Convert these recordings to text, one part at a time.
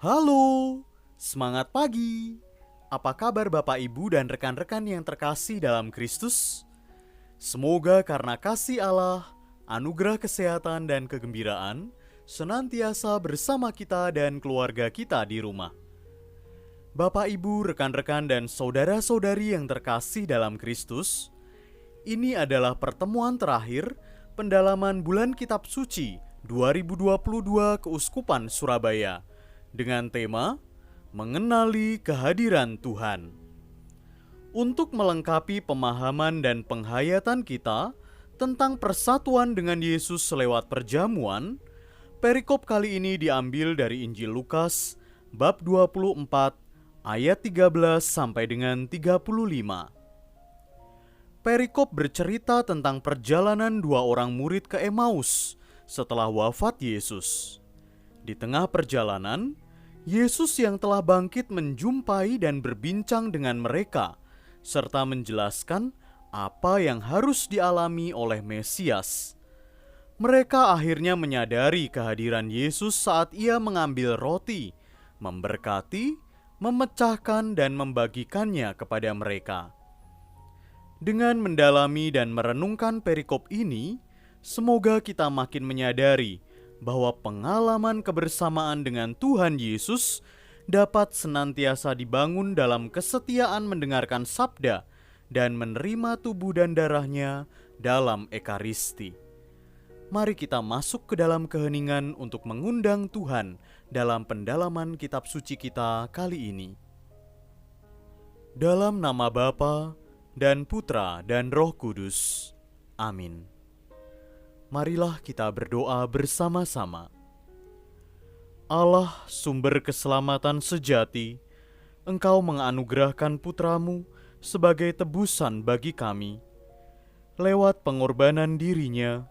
Halo, semangat pagi. Apa kabar Bapak Ibu dan rekan-rekan yang terkasih dalam Kristus? Semoga karena kasih Allah, anugerah kesehatan dan kegembiraan senantiasa bersama kita dan keluarga kita di rumah. Bapak Ibu, rekan-rekan dan saudara-saudari yang terkasih dalam Kristus, ini adalah pertemuan terakhir pendalaman bulan Kitab Suci 2022 Keuskupan Surabaya dengan tema Mengenali Kehadiran Tuhan. Untuk melengkapi pemahaman dan penghayatan kita tentang persatuan dengan Yesus lewat perjamuan, perikop kali ini diambil dari Injil Lukas bab 24 ayat 13 sampai dengan 35. Perikop bercerita tentang perjalanan dua orang murid ke Emmaus setelah wafat Yesus. Di tengah perjalanan, Yesus yang telah bangkit menjumpai dan berbincang dengan mereka, serta menjelaskan apa yang harus dialami oleh Mesias. Mereka akhirnya menyadari kehadiran Yesus saat ia mengambil roti, memberkati, memecahkan dan membagikannya kepada mereka. Dengan mendalami dan merenungkan perikop ini, semoga kita makin menyadari bahwa pengalaman kebersamaan dengan Tuhan Yesus dapat senantiasa dibangun dalam kesetiaan mendengarkan sabda dan menerima tubuh dan darahnya dalam Ekaristi. Mari kita masuk ke dalam keheningan untuk mengundang Tuhan dalam pendalaman kitab suci kita kali ini. Dalam nama Bapa dan Putra dan Roh Kudus. Amin. Marilah kita berdoa bersama-sama. Allah, sumber keselamatan sejati, Engkau menganugerahkan Putramu sebagai tebusan bagi kami. Lewat pengorbanan dirinya,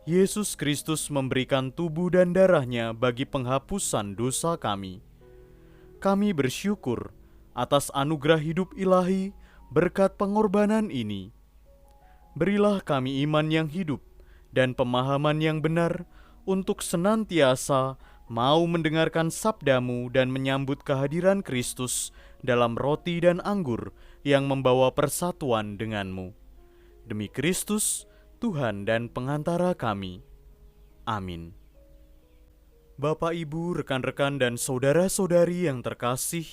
Yesus Kristus memberikan tubuh dan darahnya bagi penghapusan dosa kami. Kami bersyukur atas anugerah hidup ilahi berkat pengorbanan ini. Berilah kami iman yang hidup dan pemahaman yang benar untuk senantiasa mau mendengarkan sabdamu dan menyambut kehadiran Kristus dalam roti dan anggur yang membawa persatuan denganmu. Demi Kristus, Tuhan dan pengantara kami. Amin. Bapak, Ibu, rekan-rekan dan saudara-saudari yang terkasih,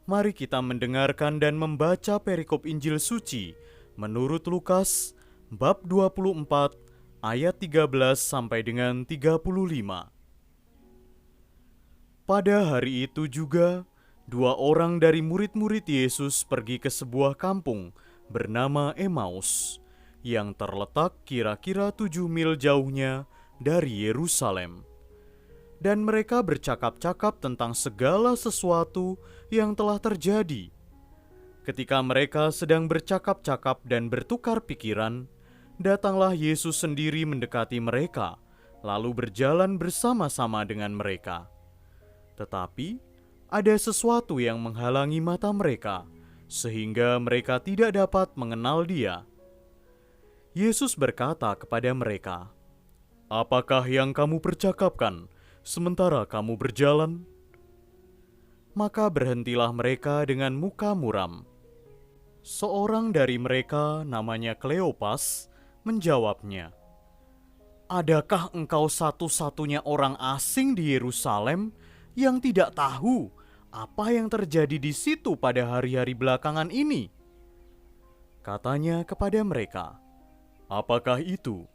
mari kita mendengarkan dan membaca perikop Injil suci menurut Lukas bab 24 ayat 13 sampai dengan 35. Pada hari itu juga, dua orang dari murid-murid Yesus pergi ke sebuah kampung bernama Emmaus, yang terletak kira-kira 7 mil jauhnya dari Yerusalem. Dan mereka bercakap-cakap tentang segala sesuatu yang telah terjadi. Ketika mereka sedang bercakap-cakap dan bertukar pikiran, datanglah Yesus sendiri mendekati mereka, lalu berjalan bersama-sama dengan mereka. Tetapi ada sesuatu yang menghalangi mata mereka, sehingga mereka tidak dapat mengenal Dia. Yesus berkata kepada mereka, "Apakah yang kamu percakapkan sementara kamu berjalan?" Maka berhentilah mereka dengan muka muram. Seorang dari mereka, namanya Kleopas, menjawabnya, "Adakah engkau satu-satunya orang asing di Yerusalem yang tidak tahu apa yang terjadi di situ pada hari-hari belakangan ini?" Katanya kepada mereka, "Apakah itu?"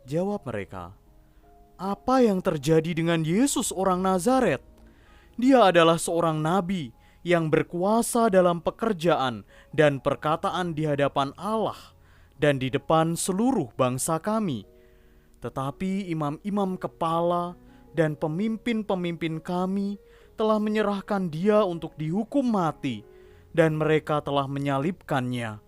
Jawab mereka, "Apa yang terjadi dengan Yesus orang Nazaret? Dia adalah seorang nabi yang berkuasa dalam pekerjaan dan perkataan di hadapan Allah dan di depan seluruh bangsa kami. Tetapi imam-imam kepala dan pemimpin-pemimpin kami telah menyerahkan dia untuk dihukum mati, dan mereka telah menyalibkannya.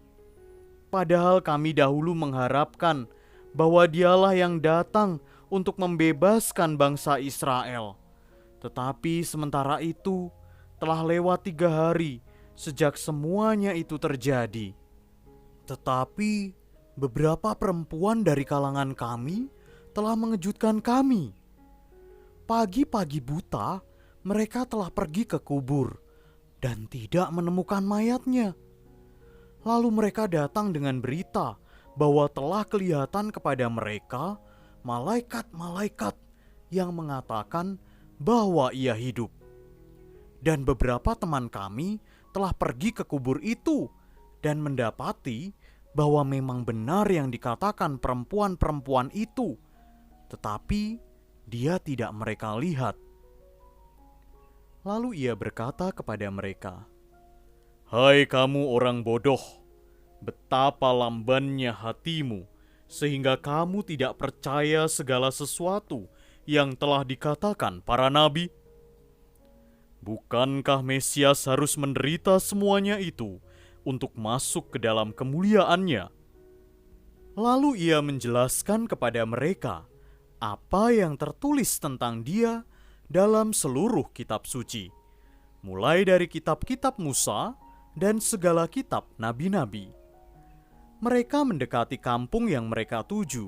Padahal kami dahulu mengharapkan bahwa dialah yang datang untuk membebaskan bangsa Israel. Tetapi sementara itu telah lewat 3 hari sejak semuanya itu terjadi. Tetapi beberapa perempuan dari kalangan kami telah mengejutkan kami. Pagi-pagi buta mereka telah pergi ke kubur dan tidak menemukan mayatnya. Lalu mereka datang dengan berita bahwa telah kelihatan kepada mereka malaikat-malaikat yang mengatakan bahwa ia hidup. Dan beberapa teman kami telah pergi ke kubur itu dan mendapati bahwa memang benar yang dikatakan perempuan-perempuan itu, tetapi dia tidak mereka lihat. Lalu ia berkata kepada mereka, "Hai kamu orang bodoh, betapa lambannya hatimu, sehingga kamu tidak percaya segala sesuatu yang telah dikatakan para nabi? Bukankah Mesias harus menderita semuanya itu untuk masuk ke dalam kemuliaannya?" Lalu ia menjelaskan kepada mereka apa yang tertulis tentang dia dalam seluruh kitab suci, mulai dari kitab-kitab Musa dan segala kitab nabi-nabi. Mereka mendekati kampung yang mereka tuju,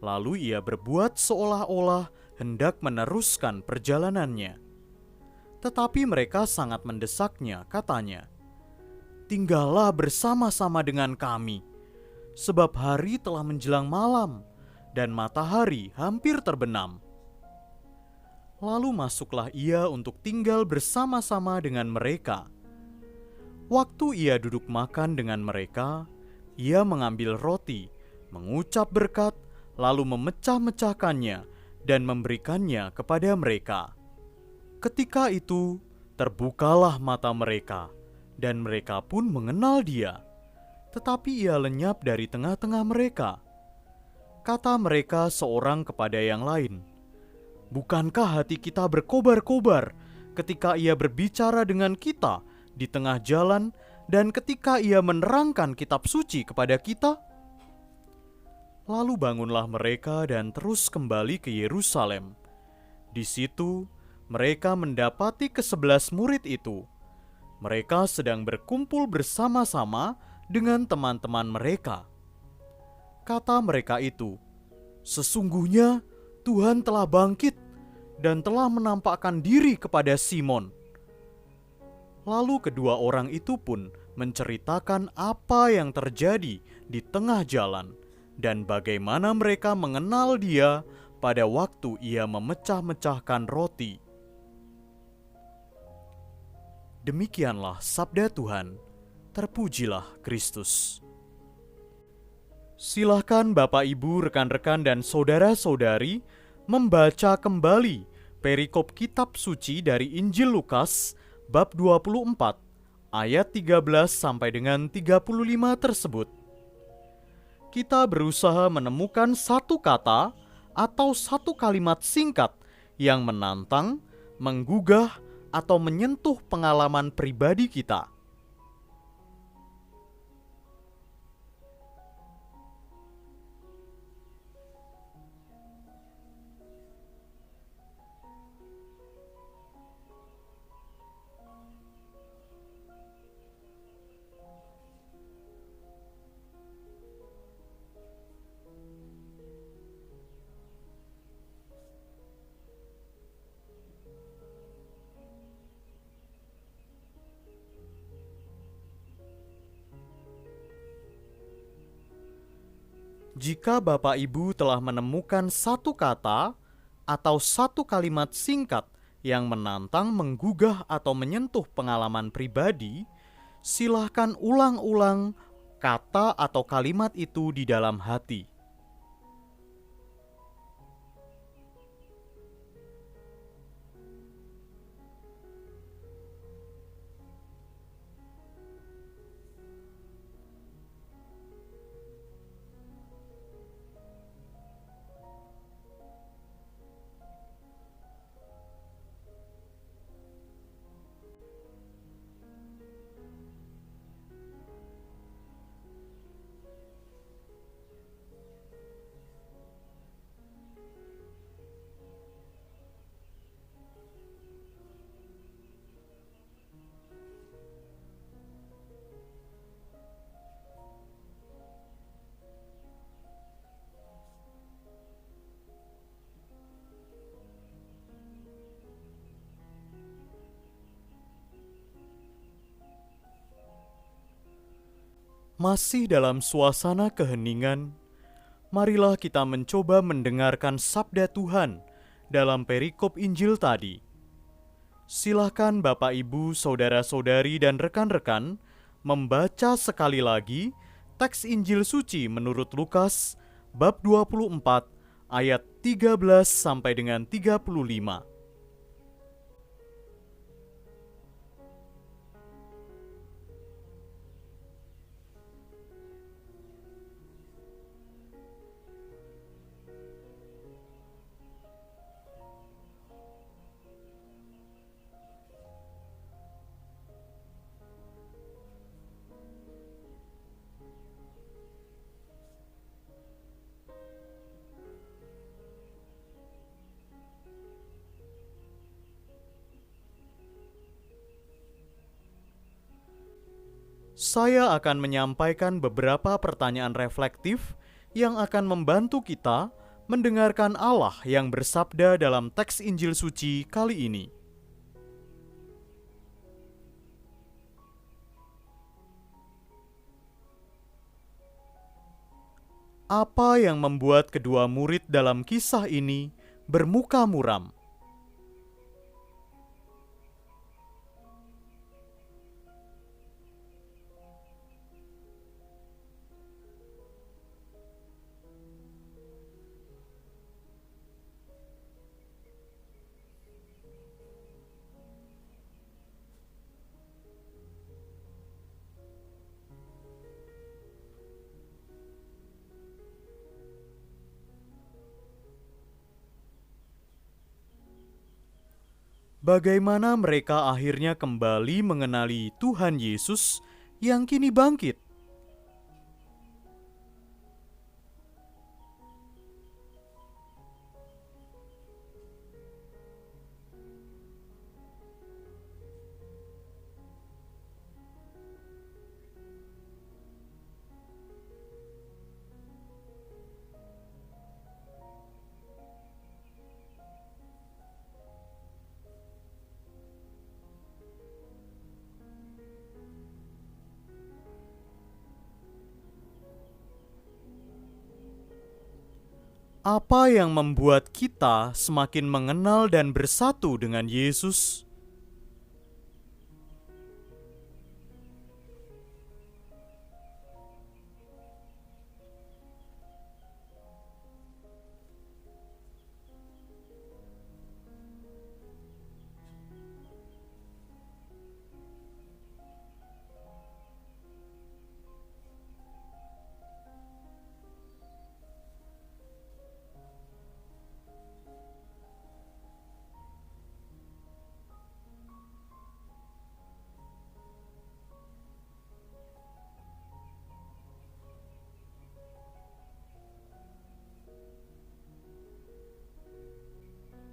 lalu ia berbuat seolah-olah hendak meneruskan perjalanannya. Tetapi mereka sangat mendesaknya, katanya, "Tinggallah bersama-sama dengan kami, sebab hari telah menjelang malam dan matahari hampir terbenam." Lalu masuklah ia untuk tinggal bersama-sama dengan mereka. Waktu ia duduk makan dengan mereka, ia mengambil roti, mengucap berkat, lalu memecah-mecahkannya dan memberikannya kepada mereka. Ketika itu, terbukalah mata mereka, dan mereka pun mengenal dia. Tetapi ia lenyap dari tengah-tengah mereka. Kata mereka seorang kepada yang lain, "Bukankah hati kita berkobar-kobar ketika ia berbicara dengan kita di tengah jalan dan ketika ia menerangkan kitab suci kepada kita?" Lalu bangunlah mereka dan terus kembali ke Yerusalem. Di situ mereka mendapati ke-11 murid itu. Mereka sedang berkumpul bersama-sama dengan teman-teman mereka. Kata mereka itu, "Sesungguhnya Tuhan telah bangkit dan telah menampakkan diri kepada Simon." Lalu kedua orang itu pun menceritakan apa yang terjadi di tengah jalan dan bagaimana mereka mengenal dia pada waktu ia memecah-mecahkan roti. Demikianlah sabda Tuhan. Terpujilah Kristus. Silahkan Bapak, Ibu, rekan-rekan, dan saudara-saudari membaca kembali perikop kitab suci dari Injil Lukas bab 24 ayat 13 sampai dengan 35 tersebut. Kita berusaha menemukan satu kata atau satu kalimat singkat yang menantang, menggugah, atau menyentuh pengalaman pribadi kita. Jika Bapak Ibu telah menemukan satu kata atau satu kalimat singkat yang menantang, menggugah, atau menyentuh pengalaman pribadi, silahkan ulang-ulang kata atau kalimat itu di dalam hati. Masih dalam suasana keheningan, marilah kita mencoba mendengarkan sabda Tuhan dalam perikop Injil tadi. Silahkan Bapak, Ibu, Saudara-saudari, dan rekan-rekan membaca sekali lagi teks Injil suci menurut Lukas bab 24 ayat 13 sampai dengan 35. Saya akan menyampaikan beberapa pertanyaan reflektif yang akan membantu kita mendengarkan Allah yang bersabda dalam teks Injil suci kali ini. Apa yang membuat kedua murid dalam kisah ini bermuka muram? Bagaimana mereka akhirnya kembali mengenali Tuhan Yesus yang kini bangkit? Apa yang membuat kita semakin mengenal dan bersatu dengan Yesus?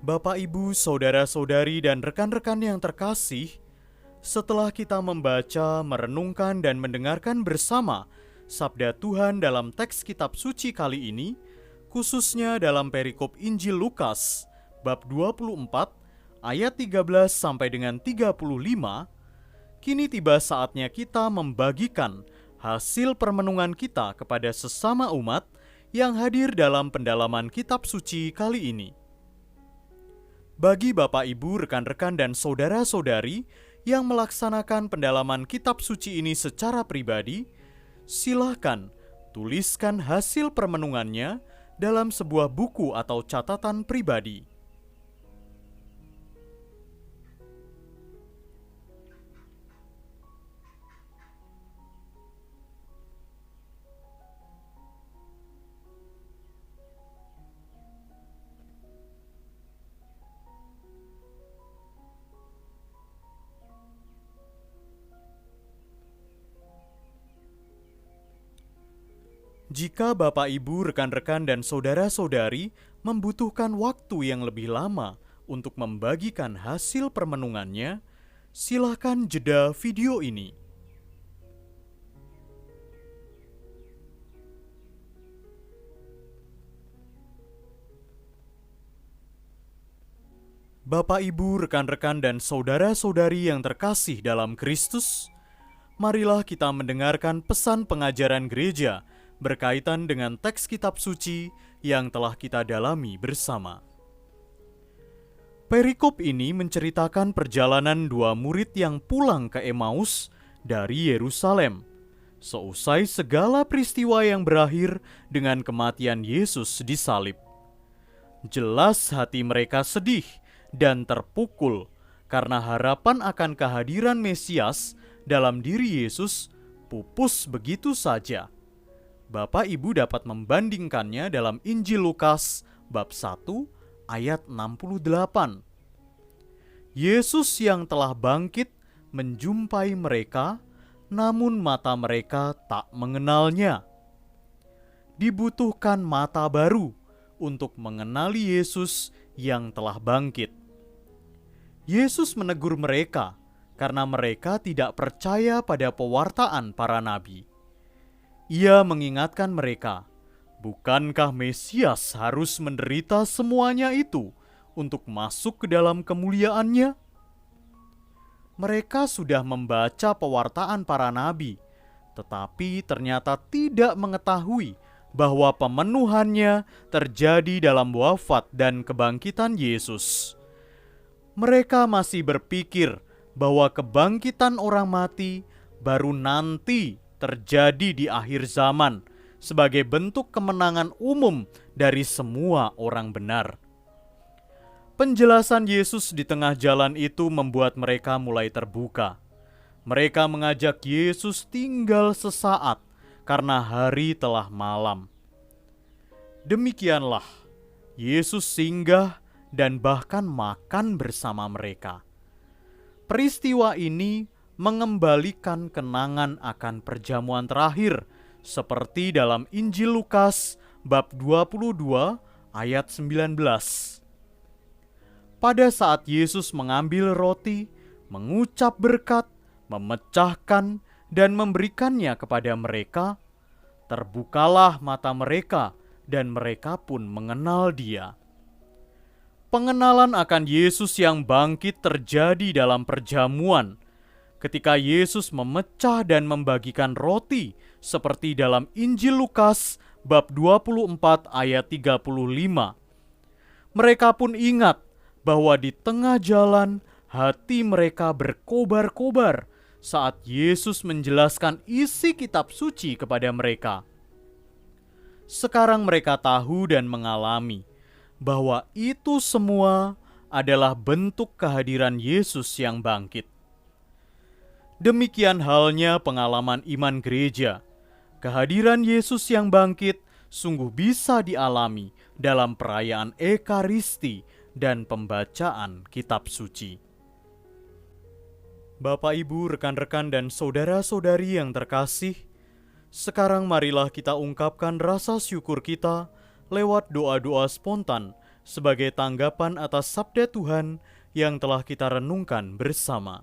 Bapak, Ibu, Saudara-saudari, dan rekan-rekan yang terkasih, setelah kita membaca, merenungkan, dan mendengarkan bersama sabda Tuhan dalam teks kitab suci kali ini, khususnya dalam perikop Injil Lukas, bab 24, ayat 13 sampai dengan 35, kini tiba saatnya kita membagikan hasil permenungan kita kepada sesama umat yang hadir dalam pendalaman kitab suci kali ini. Bagi Bapak, Ibu, rekan-rekan, dan saudara-saudari yang melaksanakan pendalaman kitab suci ini secara pribadi, silahkan tuliskan hasil permenungannya dalam sebuah buku atau catatan pribadi. Jika Bapak, Ibu, rekan-rekan, dan saudara-saudari membutuhkan waktu yang lebih lama untuk membagikan hasil permenungannya, silahkan jeda video ini. Bapak, Ibu, rekan-rekan, dan saudara-saudari yang terkasih dalam Kristus, marilah kita mendengarkan pesan pengajaran gereja berkaitan dengan teks kitab suci yang telah kita dalami bersama. Perikop ini menceritakan perjalanan dua murid yang pulang ke Emmaus dari Yerusalem, seusai segala peristiwa yang berakhir dengan kematian Yesus di salib. Jelas hati mereka sedih dan terpukul karena harapan akan kehadiran Mesias dalam diri Yesus pupus begitu saja. Bapak Ibu dapat membandingkannya dalam Injil Lukas bab 1 ayat 68. Yesus yang telah bangkit menjumpai mereka, namun mata mereka tak mengenalnya. Dibutuhkan mata baru untuk mengenali Yesus yang telah bangkit. Yesus menegur mereka karena mereka tidak percaya pada pewartaan para nabi. Ia mengingatkan mereka, bukankah Mesias harus menderita semuanya itu untuk masuk ke dalam kemuliaannya? Mereka sudah membaca pewartaan para nabi, tetapi ternyata tidak mengetahui bahwa pemenuhannya terjadi dalam wafat dan kebangkitan Yesus. Mereka masih berpikir bahwa kebangkitan orang mati baru nanti terjadi di akhir zaman sebagai bentuk kemenangan umum dari semua orang benar. Penjelasan Yesus di tengah jalan itu membuat mereka mulai terbuka. Mereka mengajak Yesus tinggal sesaat karena hari telah malam. Demikianlah, Yesus singgah dan bahkan makan bersama mereka. Peristiwa ini mengembalikan kenangan akan perjamuan terakhir, seperti dalam Injil Lukas bab 22 ayat 19. Pada saat Yesus mengambil roti, mengucap berkat, memecahkan, dan memberikannya kepada mereka, terbukalah mata mereka dan mereka pun mengenal Dia. Pengenalan akan Yesus yang bangkit terjadi dalam perjamuan, ketika Yesus memecah dan membagikan roti, seperti dalam Injil Lukas bab 24 ayat 35. Mereka pun ingat bahwa di tengah jalan hati mereka berkobar-kobar saat Yesus menjelaskan isi kitab suci kepada mereka. Sekarang mereka tahu dan mengalami bahwa itu semua adalah bentuk kehadiran Yesus yang bangkit. Demikian halnya pengalaman iman gereja. Kehadiran Yesus yang bangkit sungguh bisa dialami dalam perayaan Ekaristi dan pembacaan kitab suci. Bapak, Ibu, rekan-rekan, dan saudara-saudari yang terkasih, sekarang marilah kita ungkapkan rasa syukur kita lewat doa-doa spontan sebagai tanggapan atas sabda Tuhan yang telah kita renungkan bersama.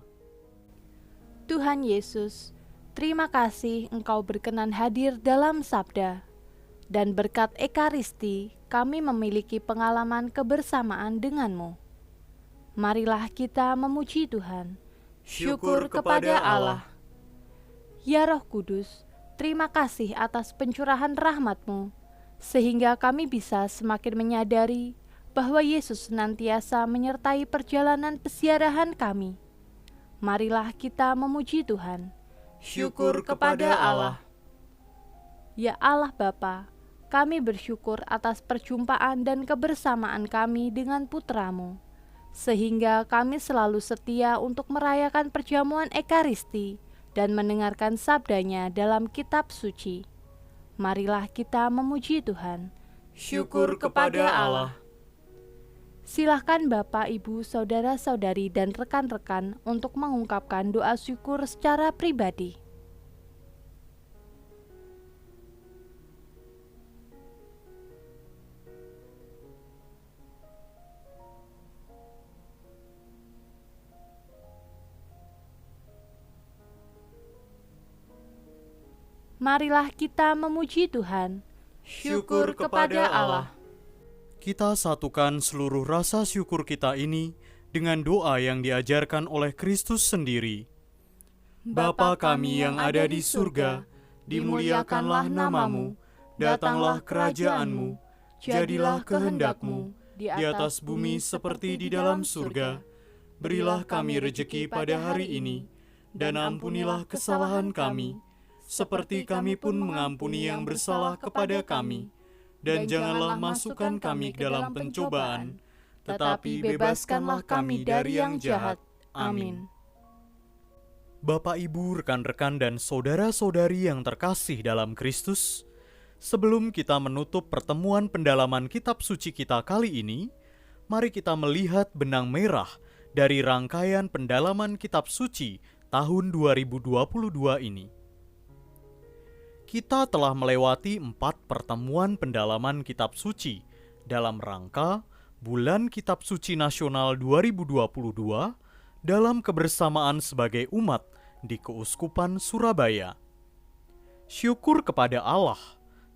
Tuhan Yesus, terima kasih Engkau berkenan hadir dalam sabda, dan berkat Ekaristi kami memiliki pengalaman kebersamaan denganmu. Marilah kita memuji Tuhan. Syukur kepada Allah. Ya Roh Kudus, terima kasih atas pencurahan rahmat-Mu, sehingga kami bisa semakin menyadari bahwa Yesus senantiasa menyertai perjalanan pesiarahan kami. Marilah kita memuji Tuhan. Syukur kepada Allah. Ya Allah Bapa, kami bersyukur atas perjumpaan dan kebersamaan kami dengan Putra-Mu, sehingga kami selalu setia untuk merayakan perjamuan Ekaristi dan mendengarkan sabdanya dalam kitab suci. Marilah kita memuji Tuhan. Syukur kepada Allah. Silahkan Bapak, Ibu, Saudara-saudari, dan rekan-rekan untuk mengungkapkan doa syukur secara pribadi. Marilah kita memuji Tuhan. Syukur kepada Allah. Kita satukan seluruh rasa syukur kita ini dengan doa yang diajarkan oleh Kristus sendiri. Bapa kami yang ada di surga, dimuliakanlah namamu, datanglah kerajaan-Mu, jadilah kehendak-Mu, di atas bumi seperti di dalam surga. Berilah kami rejeki pada hari ini, dan ampunilah kesalahan kami, seperti kami pun mengampuni yang bersalah kepada kami. Dan janganlah masukkan kami ke dalam pencobaan, tetapi bebaskanlah kami dari yang jahat. Amin. Bapak, Ibu, rekan-rekan, dan saudara-saudari yang terkasih dalam Kristus, sebelum kita menutup pertemuan pendalaman kitab suci kita kali ini, mari kita melihat benang merah dari rangkaian pendalaman kitab suci tahun 2022 ini. Kita telah melewati 4 pertemuan pendalaman kitab suci dalam rangka Bulan Kitab Suci Nasional 2022 dalam kebersamaan sebagai umat di Keuskupan Surabaya. Syukur kepada Allah,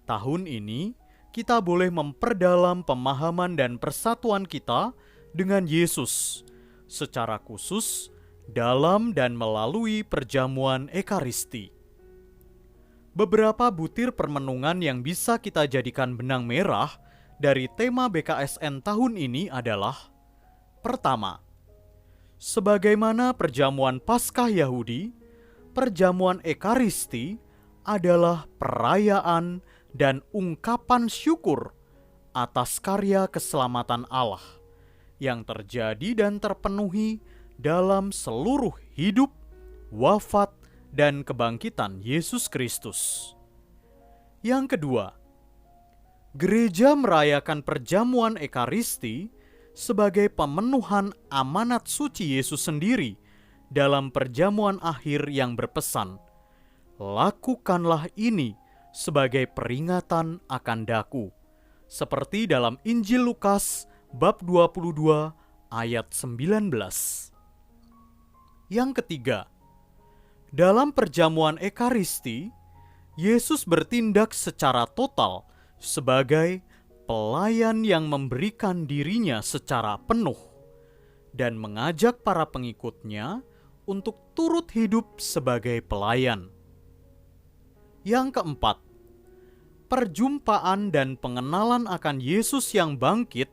tahun ini kita boleh memperdalam pemahaman dan persatuan kita dengan Yesus secara khusus dalam dan melalui perjamuan Ekaristi. Beberapa butir permenungan yang bisa kita jadikan benang merah dari tema BKSN tahun ini adalah: pertama, sebagaimana perjamuan Paskah Yahudi, perjamuan Ekaristi adalah perayaan dan ungkapan syukur atas karya keselamatan Allah yang terjadi dan terpenuhi dalam seluruh hidup, wafat, dan kebangkitan Yesus Kristus. Yang kedua, gereja merayakan perjamuan Ekaristi sebagai pemenuhan amanat suci Yesus sendiri dalam perjamuan akhir yang berpesan, "Lakukanlah ini sebagai peringatan akan daku," seperti dalam Injil Lukas bab 22 ayat 19. Yang ketiga, dalam perjamuan Ekaristi, Yesus bertindak secara total sebagai pelayan yang memberikan dirinya secara penuh dan mengajak para pengikutnya untuk turut hidup sebagai pelayan. Yang keempat, perjumpaan dan pengenalan akan Yesus yang bangkit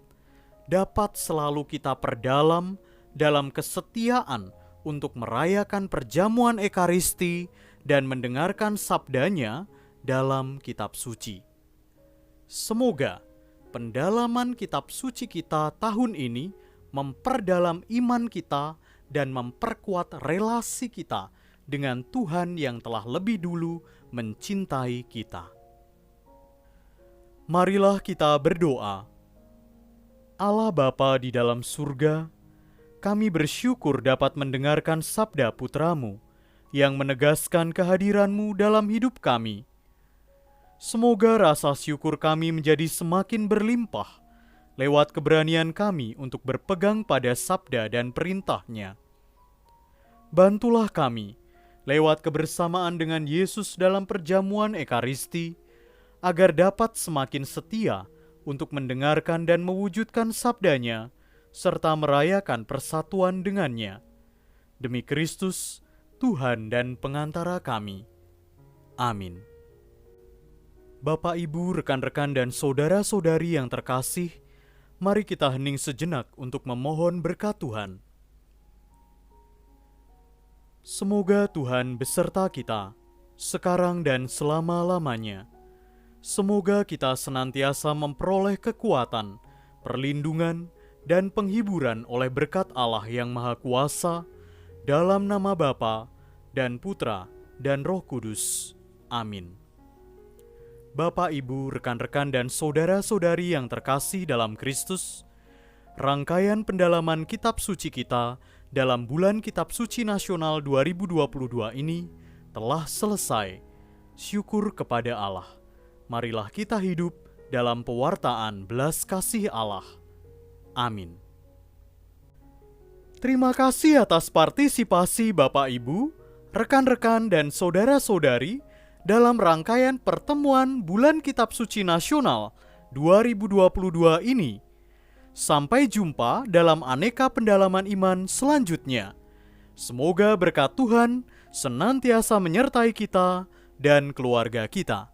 dapat selalu kita perdalam dalam kesetiaan untuk merayakan perjamuan Ekaristi dan mendengarkan sabdanya dalam kitab suci. Semoga pendalaman kitab suci kita tahun ini memperdalam iman kita dan memperkuat relasi kita dengan Tuhan yang telah lebih dulu mencintai kita. Marilah kita berdoa. Allah Bapa di dalam surga, kami bersyukur dapat mendengarkan sabda Putra-Mu yang menegaskan kehadiran-Mu dalam hidup kami. Semoga rasa syukur kami menjadi semakin berlimpah lewat keberanian kami untuk berpegang pada sabda dan perintah-Nya. Bantulah kami lewat kebersamaan dengan Yesus dalam perjamuan Ekaristi, agar dapat semakin setia untuk mendengarkan dan mewujudkan sabda-Nya, serta merayakan persatuan dengannya. Demi Kristus, Tuhan dan pengantara kami. Amin. Bapak, Ibu, rekan-rekan, dan saudara-saudari yang terkasih, mari kita hening sejenak untuk memohon berkat Tuhan. Semoga Tuhan beserta kita, sekarang dan selama-lamanya. Semoga kita senantiasa memperoleh kekuatan, perlindungan, dan penghiburan oleh berkat Allah yang Maha Kuasa, dalam nama Bapa dan Putra dan Roh Kudus. Amin. Bapak, Ibu, rekan-rekan, dan saudara-saudari yang terkasih dalam Kristus, rangkaian pendalaman kitab suci kita dalam Bulan Kitab Suci Nasional 2022 ini telah selesai. Syukur kepada Allah. Marilah kita hidup dalam pewartaan belas kasih Allah. Amin. Terima kasih atas partisipasi Bapak, Ibu, rekan-rekan, dan saudara-saudari dalam rangkaian pertemuan Bulan Kitab Suci Nasional 2022 ini. Sampai jumpa dalam aneka pendalaman iman selanjutnya. Semoga berkat Tuhan senantiasa menyertai kita dan keluarga kita.